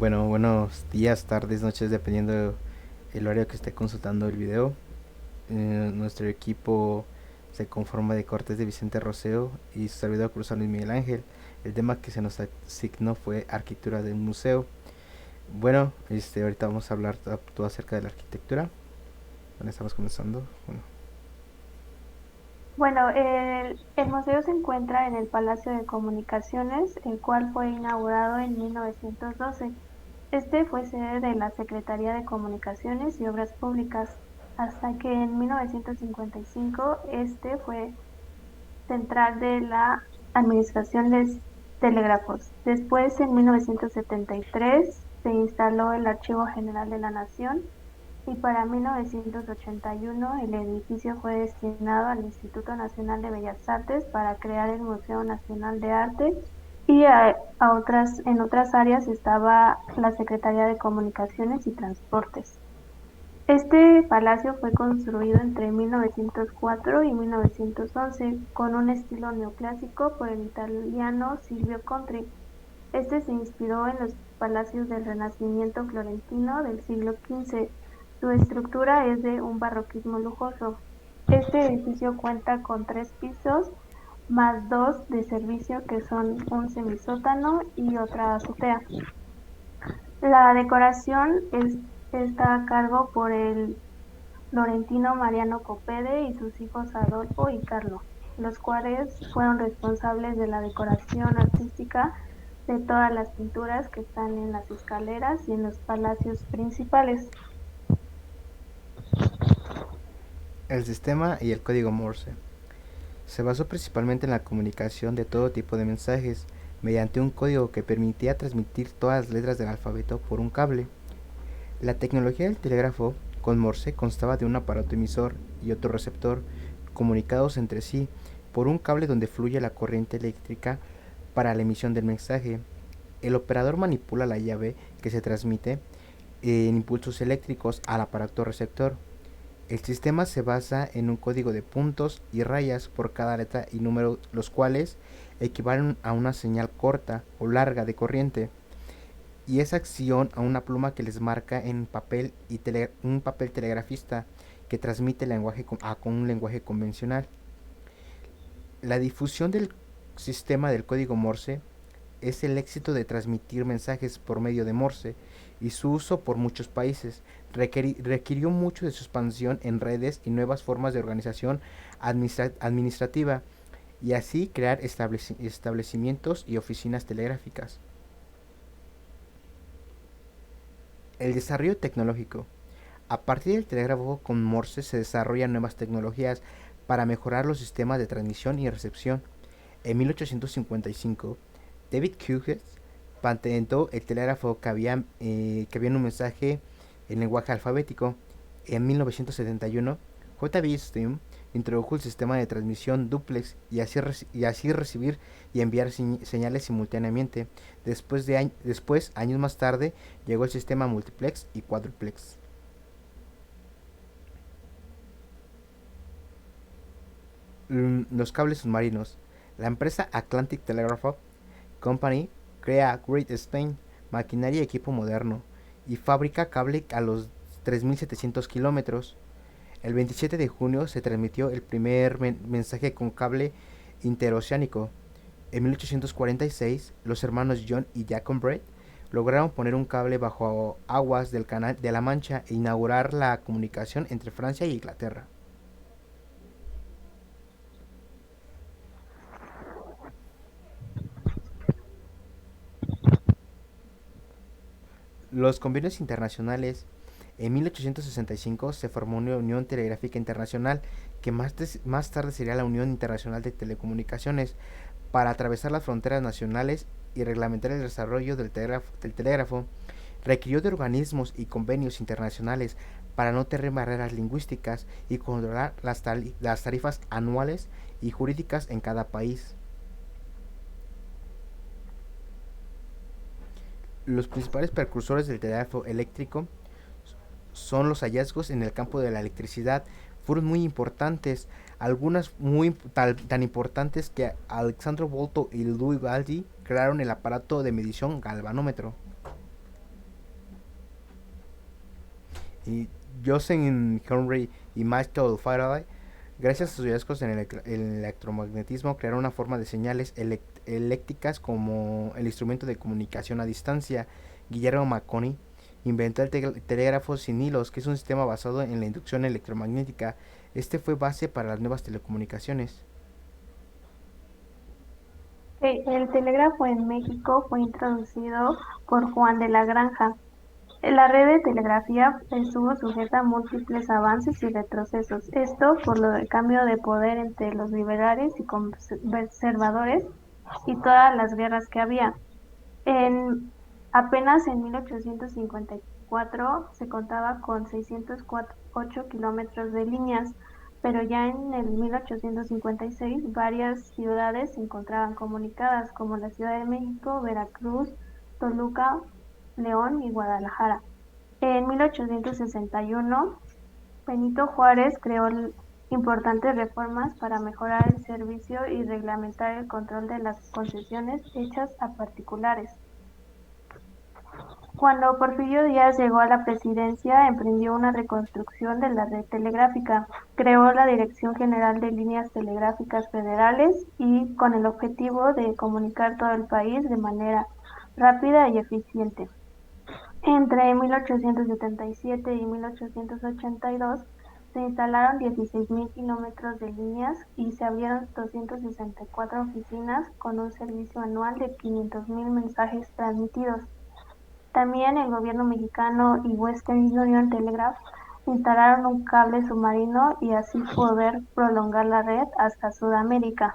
Bueno, buenos días, tardes, noches, dependiendo el horario que esté consultando el video. Nuestro equipo se conforma de Cortés de Vicente Roseo y su servidor Cruz Luis Miguel Ángel. El tema que se nos asignó fue arquitectura de un museo. Bueno, ahorita vamos a hablar todo acerca de la arquitectura. Bueno, estamos comenzando. Bueno, Bueno, el museo se encuentra en el Palacio de Comunicaciones, el cual fue inaugurado en 1912. Este fue sede de la Secretaría de Comunicaciones y Obras Públicas, hasta que en 1955 este fue central de la Administración de Telégrafos. Después, en 1973, se instaló el Archivo General de la Nación y para 1981 el edificio fue destinado al Instituto Nacional de Bellas Artes para crear el Museo Nacional de Arte y en otras áreas estaba la Secretaría de Comunicaciones y Transportes. Este palacio fue construido entre 1904 y 1911 con un estilo neoclásico por el italiano Silvio Contri. Este se inspiró en los palacios del Renacimiento florentino del siglo XV. Su estructura es de un barroquismo lujoso. Este edificio cuenta con tres pisos más dos de servicio que son un semisótano y otra azotea. La decoración está a cargo por el florentino Mariano Copede y sus hijos Adolfo y Carlo, los cuales fueron responsables de la decoración artística de todas las pinturas que están en las escaleras y en los palacios principales. el sistema y el código Morse. Se basó principalmente en la comunicación de todo tipo de mensajes mediante un código que permitía transmitir todas las letras del alfabeto por un cable. La tecnología del telégrafo con Morse constaba de un aparato emisor y otro receptor comunicados entre sí por un cable donde fluye la corriente eléctrica para la emisión del mensaje. El operador manipula la llave que se transmite en impulsos eléctricos al aparato receptor. El sistema se basa en un código de puntos y rayas por cada letra y número, los cuales equivalen a una señal corta o larga de corriente y esa acción a una pluma que les marca en papel un papel telegrafista que transmite el lenguaje con un lenguaje convencional. La difusión del sistema del código Morse es el éxito de transmitir mensajes por medio de Morse y su uso por muchos países requirió mucho de su expansión en redes y nuevas formas de organización administrativa y así crear establecimientos y oficinas telegráficas. El desarrollo tecnológico. A partir del telégrafo con Morse se desarrollan nuevas tecnologías para mejorar los sistemas de transmisión y recepción. En 1855, David Hughes patentó el telégrafo que había un mensaje en lenguaje alfabético. En 1971, J.B. Steam introdujo el sistema de transmisión duplex y así recibir y enviar señales simultáneamente. Después, años más tarde, llegó el sistema multiplex y quadruplex. Los cables submarinos. La empresa Atlantic Telegraph Company crea Great Spain, maquinaria y equipo moderno, y fabrica cable a los 3.700 kilómetros. El 27 de junio se transmitió el primer mensaje con cable interoceánico. En 1846, los hermanos John y Jacob Brett lograron poner un cable bajo aguas del Canal de la Mancha e inaugurar la comunicación entre Francia e Inglaterra. Los convenios internacionales. En 1865 se formó una Unión Telegráfica Internacional que más tarde sería la Unión Internacional de Telecomunicaciones para atravesar las fronteras nacionales y reglamentar el desarrollo del telégrafo. Requirió de organismos y convenios internacionales para no tener barreras lingüísticas y controlar las tarifas anuales y jurídicas en cada país. Los principales precursores del telégrafo eléctrico son los hallazgos en el campo de la electricidad. Fueron muy importantes, algunas tan importantes que Alexandro Volto y Louis Baldi crearon el aparato de medición galvanómetro. Y Joseph Henry y Michael Faraday, gracias a sus hallazgos en el electromagnetismo, crearon una forma de señales eléctricas como el instrumento de comunicación a distancia. Guillermo Marconi inventó el telégrafo sin hilos, que es un sistema basado en la inducción electromagnética. Este fue base para las nuevas telecomunicaciones. El telégrafo en México fue introducido por Juan de la Granja. La red de telegrafía estuvo sujeta a múltiples avances y retrocesos, esto por lo del cambio de poder entre los liberales y conservadores y todas las guerras que había. En, Apenas en 1854 se contaba con 608 kilómetros de líneas, pero ya en el 1856 varias ciudades se encontraban comunicadas, como la Ciudad de México, Veracruz, Toluca, León y Guadalajara. En 1861, Benito Juárez creó importantes reformas para mejorar el servicio y reglamentar el control de las concesiones hechas a particulares. Cuando Porfirio Díaz llegó a la presidencia, emprendió una reconstrucción de la red telegráfica. Creó la Dirección General de Líneas Telegráficas Federales y con el objetivo de comunicar todo el país de manera rápida y eficiente. Entre 1877 y 1882 se instalaron 16.000 kilómetros de líneas y se abrieron 264 oficinas con un servicio anual de 500.000 mensajes transmitidos. También el gobierno mexicano y Western Union Telegraph instalaron un cable submarino y así poder prolongar la red hasta Sudamérica.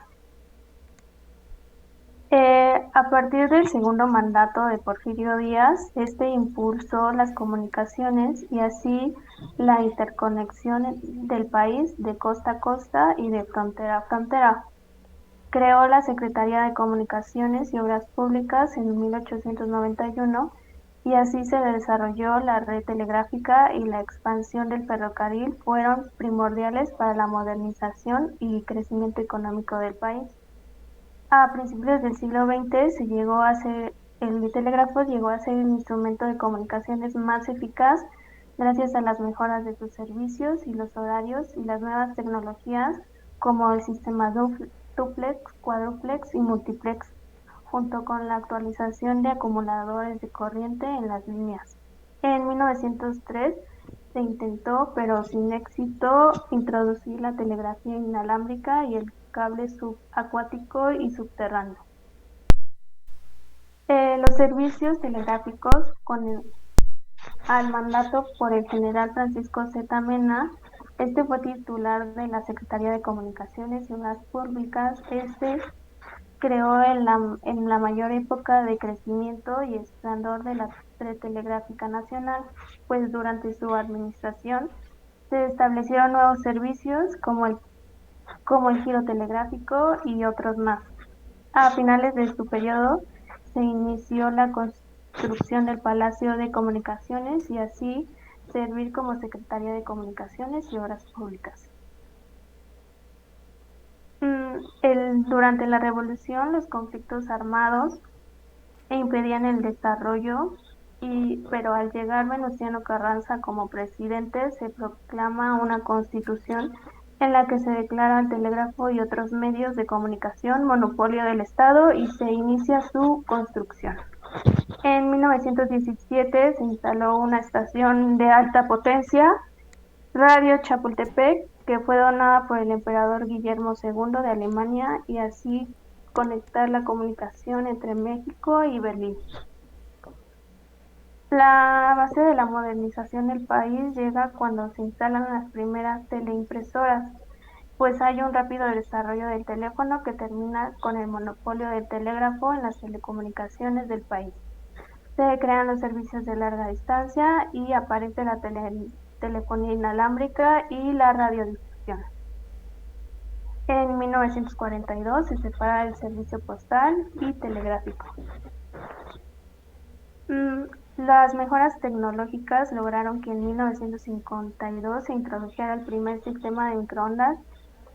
A partir del segundo mandato de Porfirio Díaz, este impulsó las comunicaciones y así la interconexión del país de costa a costa y de frontera a frontera. Creó la Secretaría de Comunicaciones y Obras Públicas en 1891 y así se desarrolló la red telegráfica y la expansión del ferrocarril fueron primordiales para la modernización y crecimiento económico del país. A principios del siglo XX el telégrafo llegó a ser el instrumento de comunicaciones más eficaz gracias a las mejoras de sus servicios y los horarios y las nuevas tecnologías como el sistema duplex, cuádruplex y multiplex, junto con la actualización de acumuladores de corriente en las líneas. En 1903 se intentó, pero sin éxito, introducir la telegrafía inalámbrica y el cable subacuático y subterráneo. Los servicios telegráficos al mandato por el general Francisco Z. Mena, este fue titular de la Secretaría de Comunicaciones y Obras Públicas. Este creó en la mayor época de crecimiento y esplendor de la red telegráfica nacional, pues durante su administración se establecieron nuevos servicios como el giro telegráfico y otros más. A finales de su periodo se inició la construcción del Palacio de Comunicaciones y así servir como Secretaría de Comunicaciones y Obras Públicas. Durante la revolución, los conflictos armados impedían el desarrollo, pero al llegar Venustiano Carranza como presidente, se proclama una constitución en la que se declara el telégrafo y otros medios de comunicación monopolio del Estado y se inicia su construcción. En 1917 se instaló una estación de alta potencia, Radio Chapultepec, que fue donada por el emperador Guillermo II de Alemania y así conectar la comunicación entre México y Berlín. La base de la modernización del país llega cuando se instalan las primeras teleimpresoras, pues hay un rápido desarrollo del teléfono que termina con el monopolio del telégrafo en las telecomunicaciones del país. Se crean los servicios de larga distancia y aparece la telefonía inalámbrica y la radiodifusión. En 1942 se separa el servicio postal y telegráfico. Las mejoras tecnológicas lograron que en 1952 se introdujera el primer sistema de microondas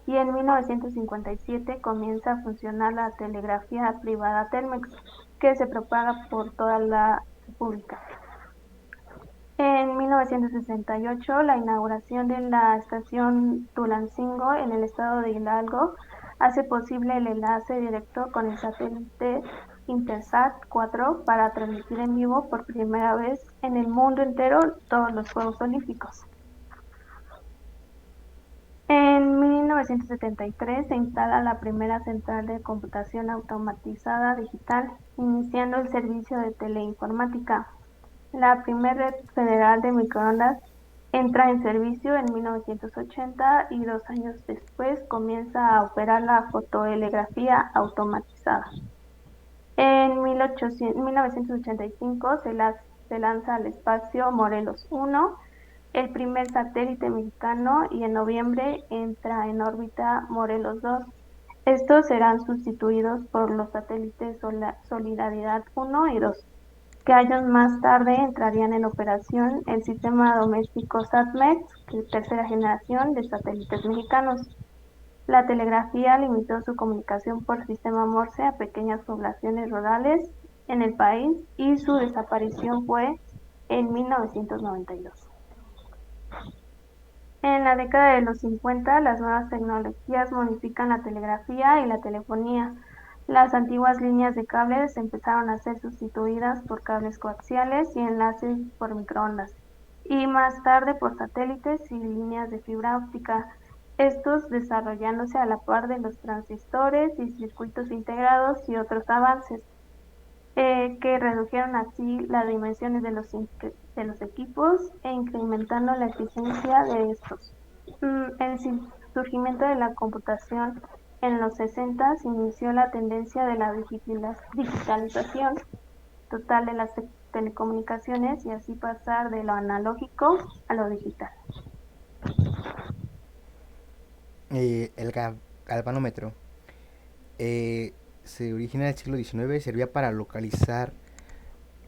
y en 1957 comienza a funcionar la telegrafía privada Telmex, que se propaga por toda la República. En 1968, la inauguración de la estación Tulancingo en el estado de Hidalgo hace posible el enlace directo con el satélite Intelsat 4 para transmitir en vivo por primera vez en el mundo entero todos los Juegos Olímpicos. En 1973 se instala la primera central de computación automatizada digital, iniciando el servicio de teleinformática. La primera red federal de microondas entra en servicio en 1980 y 2 años después comienza a operar la fototelegrafía automatizada. En 1985 se lanza al espacio Morelos 1, el primer satélite mexicano, y en noviembre entra en órbita Morelos 2. Estos serán sustituidos por los satélites Solidaridad 1 y 2, que años más tarde entrarían en operación el sistema doméstico SatMex, tercera generación de satélites mexicanos. La telegrafía limitó su comunicación por sistema Morse a pequeñas poblaciones rurales en el país y su desaparición fue en 1992. En la década de los 50, las nuevas tecnologías modifican la telegrafía y la telefonía. Las antiguas líneas de cables empezaron a ser sustituidas por cables coaxiales y enlaces por microondas, y más tarde por satélites y líneas de fibra óptica, estos desarrollándose a la par de los transistores y circuitos integrados y otros avances que redujeron así las dimensiones de los equipos e incrementando la eficiencia de estos. El surgimiento de la computación en los 60 inició la tendencia de la digitalización total de las telecomunicaciones y así pasar de lo analógico a lo digital. El galvanómetro se origina en el siglo XIX y servía para localizar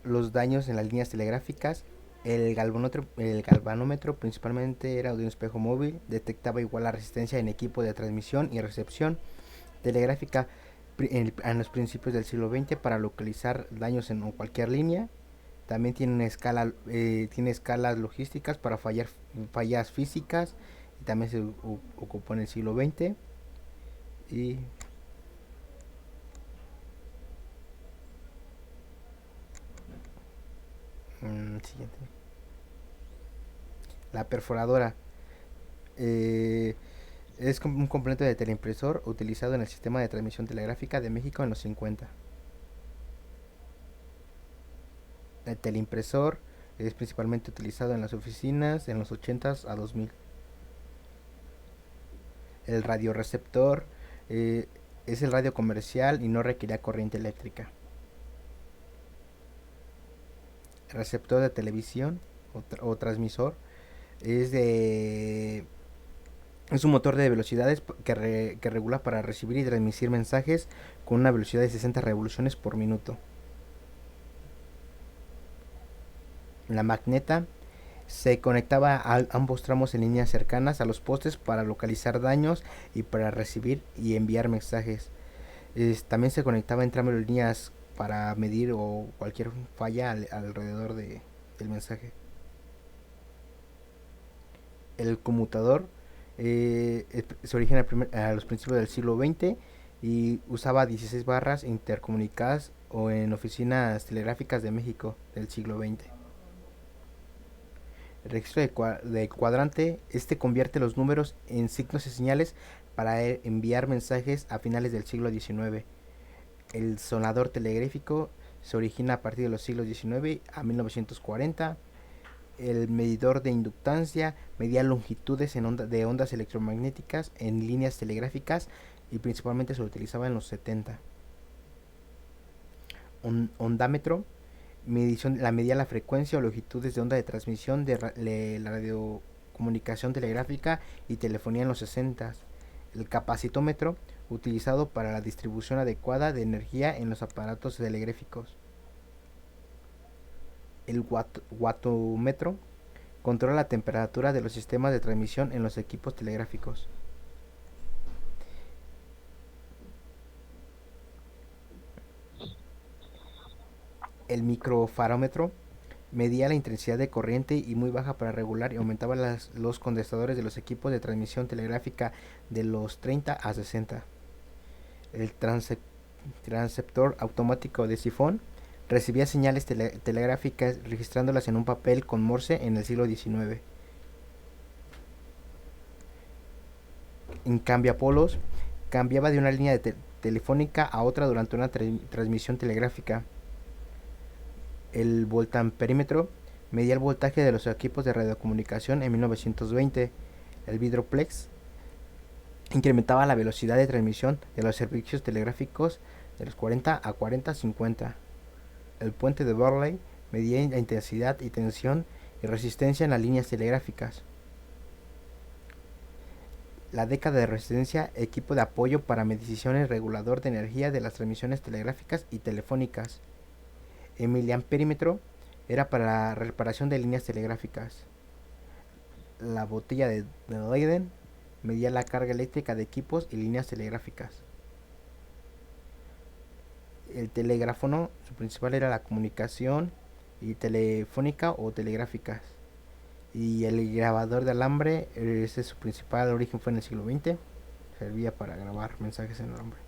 los daños en las líneas telegráficas. El galvanómetro principalmente era de un espejo móvil, detectaba igual la resistencia en equipo de transmisión y recepción telegráfica en los principios del siglo XX para localizar daños en cualquier línea. También tiene escalas logísticas para fallas físicas y también se ocupó en el siglo XX. Y siguiente. La perforadora eh, es un componente de teleimpresor utilizado en el sistema de transmisión telegráfica de México en los 50. El teleimpresor es principalmente utilizado en las oficinas en los 80s a 2000. El radioreceptor eh, es el radio comercial y no requería corriente eléctrica. El receptor de televisión o transmisor es de es un motor de velocidades que regula para recibir y transmitir mensajes con una velocidad de 60 revoluciones por minuto. La magneta se conectaba a ambos tramos en líneas cercanas a los postes para localizar daños y para recibir y enviar mensajes. También se conectaba entre ambas líneas para medir o cualquier falla alrededor del mensaje. El conmutador se origina a los principios del siglo XX y usaba 16 barras intercomunicadas o en oficinas telegráficas de México del siglo XX. El registro de cuadrante, este convierte los números en signos y señales para enviar mensajes a finales del siglo XIX. El sonador telegráfico se origina a partir de los siglos XIX a 1940. El medidor de inductancia medía longitudes de ondas electromagnéticas en líneas telegráficas y principalmente se utilizaba en los 70. Un ondámetro medía la frecuencia o longitudes de onda de transmisión de la radiocomunicación telegráfica y telefonía en los 60. El capacitómetro, utilizado para la distribución adecuada de energía en los aparatos telegráficos. El watómetro controla la temperatura de los sistemas de transmisión en los equipos telegráficos. El microfarómetro medía la intensidad de corriente y muy baja para regular y aumentaba los condensadores de los equipos de transmisión telegráfica de los 30 a 60. El transceptor automático de sifón recibía señales telegráficas registrándolas en un papel con Morse en el siglo XIX. En cambiapolos cambiaba de una línea telefónica a otra durante una transmisión telegráfica. El voltamperímetro medía el voltaje de los equipos de radiocomunicación en 1920. El vidroplex incrementaba la velocidad de transmisión de los servicios telegráficos de los 40 a 40-50. El puente de Burley medía la intensidad y tensión y resistencia en las líneas telegráficas. La década de resistencia, equipo de apoyo para mediciones regulador de energía de las transmisiones telegráficas y telefónicas. El miliamperímetro era para la reparación de líneas telegráficas. La botella de Leyden medía la carga eléctrica de equipos y líneas telegráficas. El telégrafo, su principal era la comunicación y telefónica o telegráficas. Y el grabador de alambre, ese su principal origen fue en el siglo XX, servía para grabar mensajes en alambre.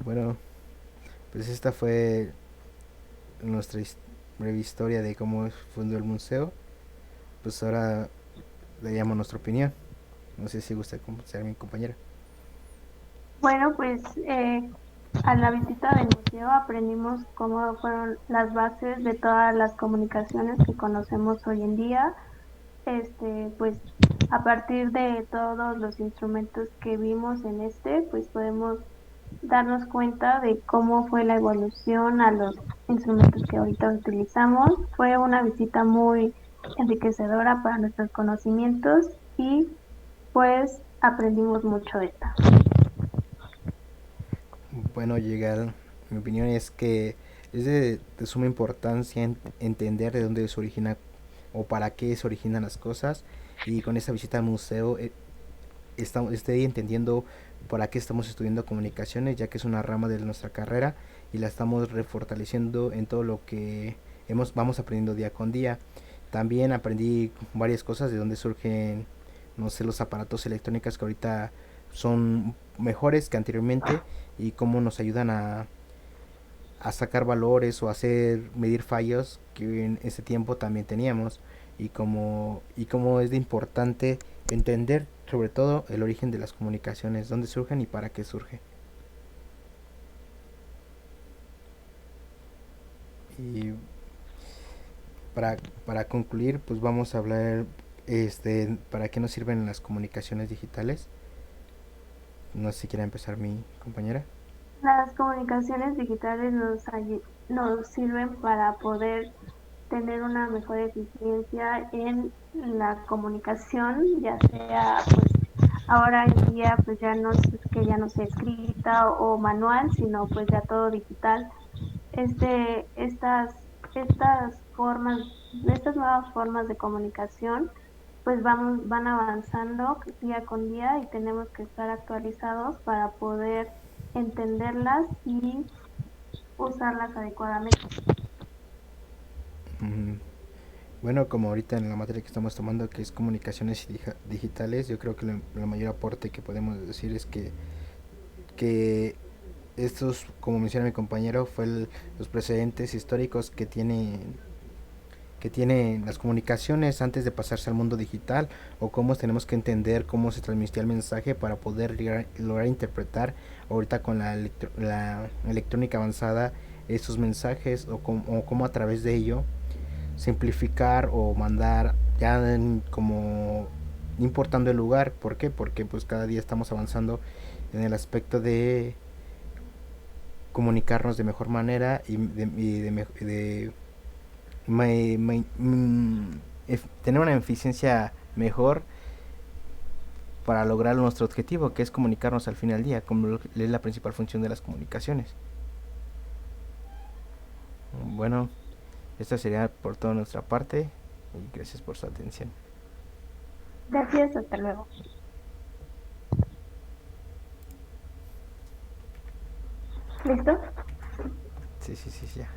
Bueno, pues esta fue nuestra breve historia de cómo fundó el museo. Pues ahora le llamo nuestra opinión. No sé si gusta ser mi compañera. Bueno, pues a la visita del museo aprendimos cómo fueron las bases de todas las comunicaciones que conocemos hoy en día. Pues a partir de todos los instrumentos que vimos en pues podemos darnos cuenta de cómo fue la evolución a los instrumentos que ahorita utilizamos. Fue una visita muy enriquecedora para nuestros conocimientos y pues aprendimos mucho de esta. Bueno, mi opinión es que es de suma importancia entender de dónde se origina o para qué se originan las cosas, y con esta visita al museo estoy entendiendo para qué estamos estudiando comunicaciones, ya que es una rama de nuestra carrera y la estamos refortaleciendo en todo lo que vamos aprendiendo día con día. También aprendí varias cosas de dónde surgen, no sé, los aparatos electrónicos que ahorita son mejores que anteriormente y cómo nos ayudan a sacar valores o hacer medir fallos que en ese tiempo también teníamos, y cómo es de importante entender sobre todo el origen de las comunicaciones, dónde surgen y para qué surge. Y para concluir, pues vamos a hablar para qué nos sirven las comunicaciones digitales. No sé si quiere empezar mi compañera. Las comunicaciones digitales nos sirven para poder tener una mejor eficiencia en la comunicación, ya sea pues ahora en día pues ya no sea escrita o manual, sino pues ya todo digital. Estas nuevas formas de comunicación pues van avanzando día con día y tenemos que estar actualizados para poder entenderlas y usarlas adecuadamente. Bueno, como ahorita en la materia que estamos tomando, que es comunicaciones digitales, yo creo que el mayor aporte que podemos decir es que estos, como menciona mi compañero, fue los precedentes históricos que tienen las comunicaciones antes de pasarse al mundo digital, o cómo tenemos que entender cómo se transmitía el mensaje para poder lograr interpretar ahorita con la electrónica avanzada estos mensajes, o cómo a través de ello simplificar o mandar ya como importando el lugar. ¿Por qué? Porque pues cada día estamos avanzando en el aspecto de comunicarnos de mejor manera y tener una eficiencia mejor para lograr nuestro objetivo, que es comunicarnos al fin del día, como es la principal función de las comunicaciones. Bueno, esto sería por toda nuestra parte y gracias por su atención. Gracias, hasta luego. ¿Listo? Sí, sí, sí, ya.